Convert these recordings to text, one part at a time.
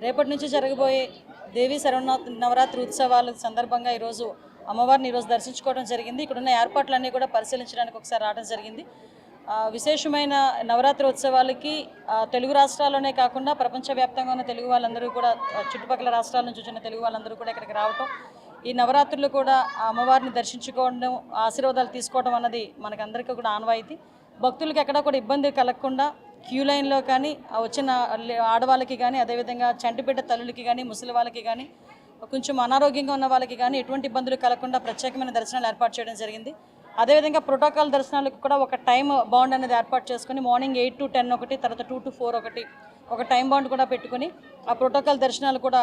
రేపటి నుంచి జరగబోయే దేవి నవరాత్రి ఉత్సవాల సందర్భంగా ఈరోజు అమ్మవారిని ఈరోజు దర్శించుకోవడం జరిగింది. ఇక్కడున్న ఏర్పాట్లన్నీ కూడా పరిశీలించడానికి ఒకసారి రావడం జరిగింది. విశేషమైన నవరాత్రి ఉత్సవాలకి తెలుగు రాష్ట్రాల్లోనే కాకుండా ప్రపంచవ్యాప్తంగా ఉన్న తెలుగు వాళ్ళందరూ కూడా, చుట్టుపక్కల రాష్ట్రాల నుంచి వచ్చిన తెలుగు వాళ్ళందరూ కూడా ఇక్కడికి రావటం, ఈ నవరాత్రులు కూడా అమ్మవారిని దర్శించుకోవడం, ఆశీర్వాదాలు తీసుకోవడం అన్నది మనకందరికీ కూడా ఆనవాయితీ. భక్తులకు ఎక్కడా కూడా ఇబ్బంది కలగకుండా క్యూ లైన్లో కానీ, వచ్చిన ఆడవాళ్ళకి కానీ, అదేవిధంగా చంటిబిడ్డ తల్లులకి కానీ, ముసలి వాళ్ళకి కానీ, కొంచెం అనారోగ్యంగా ఉన్న వాళ్ళకి కానీ ఎటువంటి ఇబ్బందులు కలగకుండా ప్రత్యేకమైన దర్శనాలు ఏర్పాటు చేయడం జరిగింది. అదేవిధంగా ప్రోటోకాల్ దర్శనాలకు కూడా ఒక టైం బాండ్ అనేది ఏర్పాటు చేసుకుని మార్నింగ్ 8 to 10 ఒకటి, తర్వాత 2 to 4 ఒకటి, ఒక టైం బాండ్ కూడా పెట్టుకుని ఆ ప్రోటోకాల్ దర్శనాలు కూడా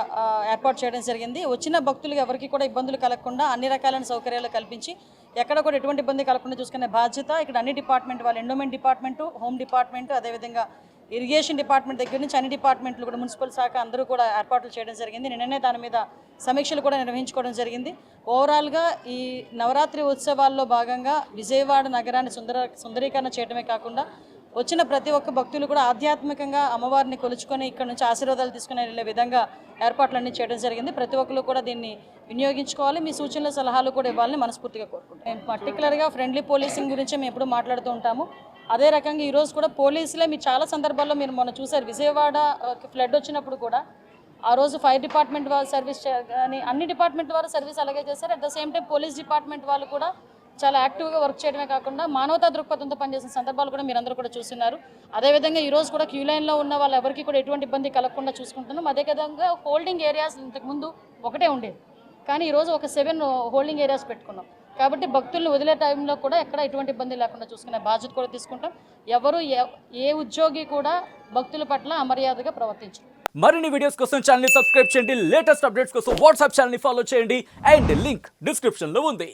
ఏర్పాటు చేయడం జరిగింది. వచ్చిన భక్తులకు ఎవరికి కూడా ఇబ్బందులు కలగకుండా అన్ని రకాలైన సౌకర్యాలు కల్పించి ఎక్కడ కూడా ఎటువంటి ఇబ్బంది కలగకుండా చూసుకునే బాధ్యత ఇక్కడ అన్ని డిపార్ట్మెంట్ వాళ్ళు, ఎండోమెంట్ డిపార్ట్మెంటు, హోమ్ డిపార్ట్మెంటు, అదేవిధంగా ఇరిగేషన్ డిపార్ట్మెంట్ దగ్గర నుంచి అన్ని డిపార్ట్మెంట్లు కూడా, మున్సిపల్ శాఖ అందరూ కూడా ఏర్పాట్లు చేయడం జరిగింది. నిన్ననే దాని మీద సమీక్షలు కూడా నిర్వహించుకోవడం జరిగింది. ఓవరాల్గా ఈ నవరాత్రి ఉత్సవాల్లో భాగంగా విజయవాడ నగరాన్ని సుందరీకరణ చేయడమే కాకుండా వచ్చిన ప్రతి ఒక్క భక్తులు కూడా ఆధ్యాత్మికంగా అమ్మవారిని కొలుచుకొని ఇక్కడ నుంచి ఆశీర్వాదాలు తీసుకునే విధంగా ఏర్పాట్లన్నీ చేయడం జరిగింది. ప్రతి ఒక్కరు కూడా దీన్ని వినియోగించుకోవాలి. మీ సూచనలు సలహాలు కూడా ఇవ్వాలని మనస్ఫూర్తిగా కోరుకుంటాం. మేము పర్టికులర్గా ఫ్రెండ్లీ పోలీసింగ్ గురించి మేము ఎప్పుడు మాట్లాడుతూ ఉంటాము. అదే రకంగా ఈరోజు కూడా పోలీసులే, మీరు చాలా సందర్భాల్లో మీరు మొన్న చూసారు, విజయవాడ ఫ్లడ్ వచ్చినప్పుడు కూడా ఆ రోజు ఫైర్ డిపార్ట్మెంట్ వాళ్ళు సర్వీస్ కానీ అన్ని డిపార్ట్మెంట్ వారు సర్వీస్ అలాగే చేశారు. At the same time police department వాళ్ళు కూడా చాలా యాక్టివ్గా వర్క్ చేయడమే కాకుండా మానవతా దృక్పథంతో పనిచేసిన సందర్భాలు కూడా మీరందరూ కూడా చూస్తున్నారు. అదేవిధంగా ఈరోజు కూడా క్యూ లైన్లో ఉన్న వాళ్ళు ఎవరికి కూడా ఎటువంటి ఇబ్బంది కలగకుండా చూసుకుంటున్నాం. అదేవిధంగా హోల్డింగ్ ఏరియాస్ ఇంతకుముందు ఒకటే ఉండేది, కానీ ఈరోజు ఒక 7 హోల్డింగ్ ఏరియాస్ పెట్టుకున్నాం. కాబట్టి భక్తులను వదిలే టైంలో కూడా ఎక్కడ ఎటువంటి ఇబ్బంది లేకుండా చూసుకునే బాధ్యత కూడా తీసుకుంటాం. ఎవరు ఏ ఉద్యోగి కూడా భక్తుల పట్ల అమర్యాదగా ప్రవర్తించరు. మరిన్ని వీడియోస్ కోసం ఛానల్ ని సబ్స్క్రైబ్ చేయండి. లేటెస్ట్ అప్డేట్స్ కోసం వాట్సాప్ ఛానల్ ని ఫాలో చేయండి. అండ్ లింక్ డిస్క్రిప్షన్ లో ఉంది.